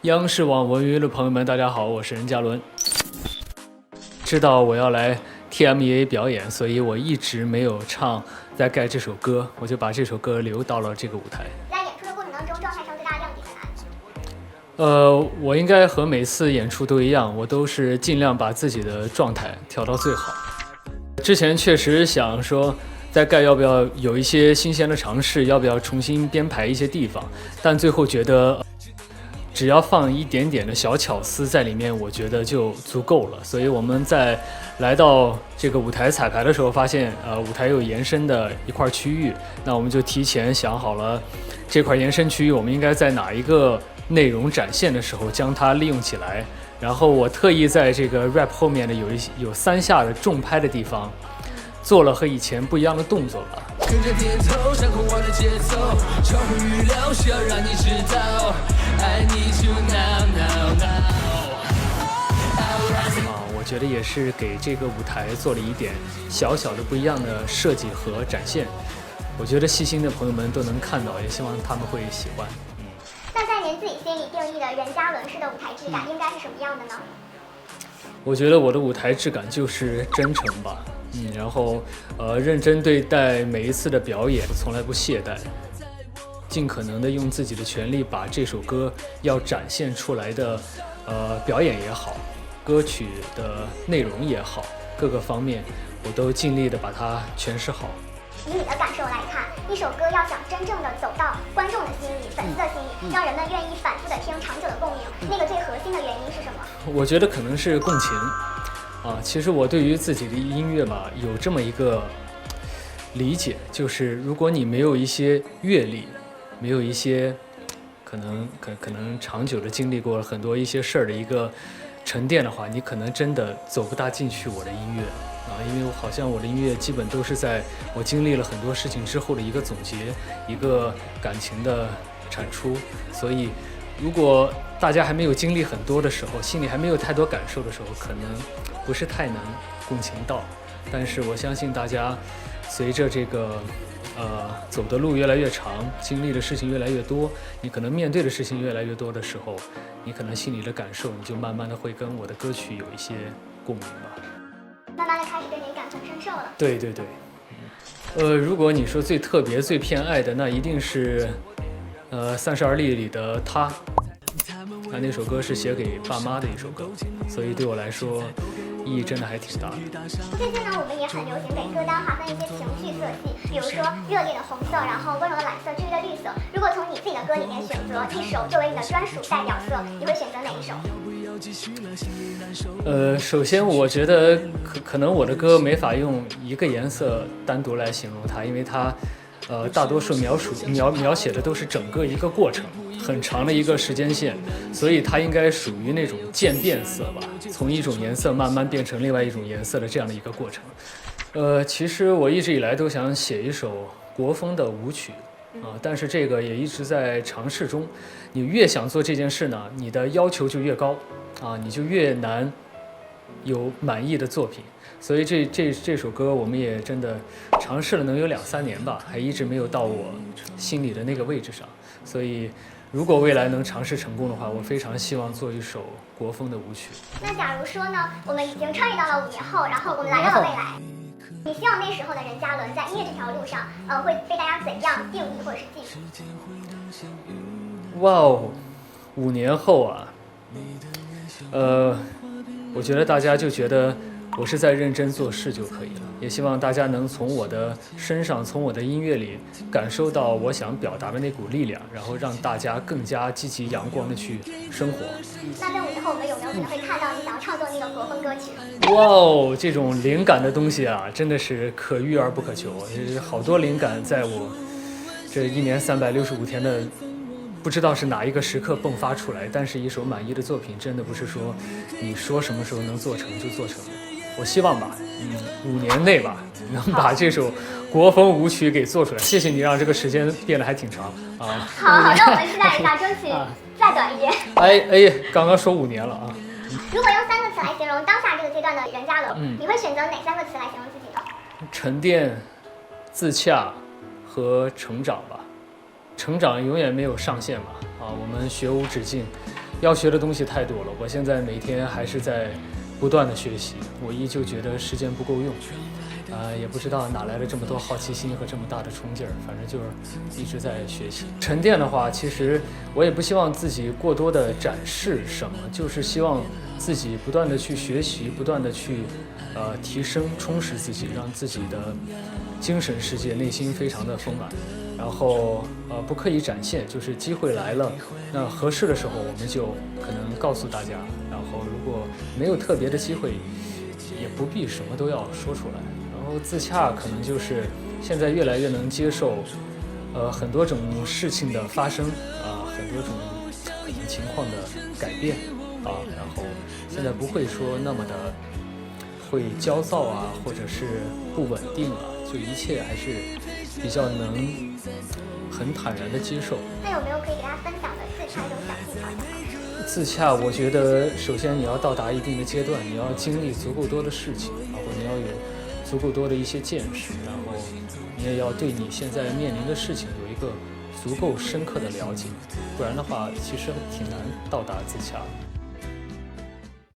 央视网文娱的朋友们，大家好，我是任嘉伦。知道我要来 TMEA 表演，所以我一直没有唱在盖这首歌，我就把这首歌留到了这个舞台。在演出的过程当中，状态上最大的亮点在哪里？我应该和每次演出都一样，我都是尽量把自己的状态调到最好。之前确实想说，在盖要不要有一些新鲜的尝试，要不要重新编排一些地方，但最后觉得只要放一点点的小巧思在里面，我觉得就足够了。所以我们在来到这个舞台彩排的时候，发现舞台有延伸的一块区域，那我们就提前想好了这块延伸区域我们应该在哪一个内容展现的时候将它利用起来。然后我特意在这个 rap 后面的有3下的重拍的地方，做了和以前不一样的动作吧。跟着点头，掌控我的节奏，超乎预料，是要让你知道 I need you now now now。我觉得也是给这个舞台做了一点小小的不一样的设计和展现。我觉得细心的朋友们都能看到，也希望他们会喜欢。那在您自己心里定义的任嘉伦式的舞台质感应该是什么样的呢？我觉得我的舞台质感就是真诚吧，然后认真对待每一次的表演，从来不懈怠，尽可能的用自己的全力把这首歌要展现出来的表演也好，歌曲的内容也好，各个方面我都尽力的把它诠释好。以你的感受来看，一首歌要想真正的走到观众的心里、粉丝的心里，让人们愿意反复的听、长久的共鸣，那个最核心的原因是什么？我觉得可能是共情其实我对于自己的音乐吧，有这么一个理解，就是如果你没有一些阅历，没有一些可能长久的经历过很多一些事儿的一个沉淀的话，你可能真的走不大进去我的音乐因为好像我的音乐基本都是在我经历了很多事情之后的一个总结，一个感情的产出。所以如果大家还没有经历很多的时候，心里还没有太多感受的时候，可能不是太能共情到。但是我相信大家随着这个走的路越来越长，经历的事情越来越多，你可能面对的事情越来越多的时候，你可能心里的感受你就慢慢的会跟我的歌曲有一些共鸣吧，慢慢的开始对您感同身受了。对对对。如果你说最特别最偏爱的，那一定是32例里的他。那首歌是写给爸妈的一首歌，所以对我来说意义真的还挺大的。最近呢，我们也很流行给歌单划分一些情绪色系，比如说热烈的红色，然后温柔的蓝色，治愈的绿色。如果从你自己的歌里面选择一首作为你的专属代表色，你会选择哪一首？首先我觉得可能我的歌没法用一个颜色单独来形容它，因为它大多数描写的都是整个一个过程，很长的一个时间线，所以它应该属于那种渐变色吧，从一种颜色慢慢变成另外一种颜色的这样的一个过程。其实我一直以来都想写一首国风的舞曲但是这个也一直在尝试中。你越想做这件事呢，你的要求就越高你就越难有满意的作品。所以这首歌我们也真的尝试了能有2-3年吧，还一直没有到我心里的那个位置上。所以如果未来能尝试成功的话，我非常希望做一首国风的舞曲。那假如说呢，我们已经穿越到了5年后，然后我们来到了未来，你希望那时候的任嘉伦在音乐这条路上会被大家怎样定义或者是记住？哇哦，5年后我觉得大家就觉得我是在认真做事就可以了，也希望大家能从我的身上，从我的音乐里感受到我想表达的那股力量，然后让大家更加积极阳光的去生活。那在5年后我们有没有可能会看到你想要创作那个国风歌曲？哇哦，这种灵感的东西真的是可遇而不可求，好多灵感在我这1年365天的不知道是哪一个时刻迸发出来，但是一首满意的作品真的不是说你说什么时候能做成就做成。我希望吧，5年内吧，能把这首国风舞曲给做出来。谢谢你让这个时间变得还挺长好，那我们期待一下，争取再短一点。哎，刚刚说5年了如果用3个词来形容当下这个阶段的任嘉伦，你会选择哪3个词来形容自己呢？沉淀、自洽和成长吧。成长永远没有上限嘛我们学无止境，要学的东西太多了，我现在每天还是在不断的学习，我依旧觉得时间不够用，也不知道哪来的这么多好奇心和这么大的冲劲儿，反正就是一直在学习。沉淀的话，其实我也不希望自己过多的展示什么，就是希望自己不断的去学习，不断的去提升、充实自己，让自己的精神世界、内心非常的丰满。然后不刻意展现，就是机会来了，那合适的时候我们就可能告诉大家。然后如果没有特别的机会，也不必什么都要说出来。然后自洽可能就是现在越来越能接受，很多种事情的发生很多种可能情况的改变然后现在不会说那么的会焦躁或者是不稳定就一切还是比较能很坦然的接受。那有没有可以给大家分享的自洽一种小技巧呢？自洽，我觉得首先你要到达一定的阶段，你要经历足够多的事情，然后你要有足够多的一些见识，然后你也要对你现在面临的事情有一个足够深刻的了解，不然的话其实挺难到达自洽的。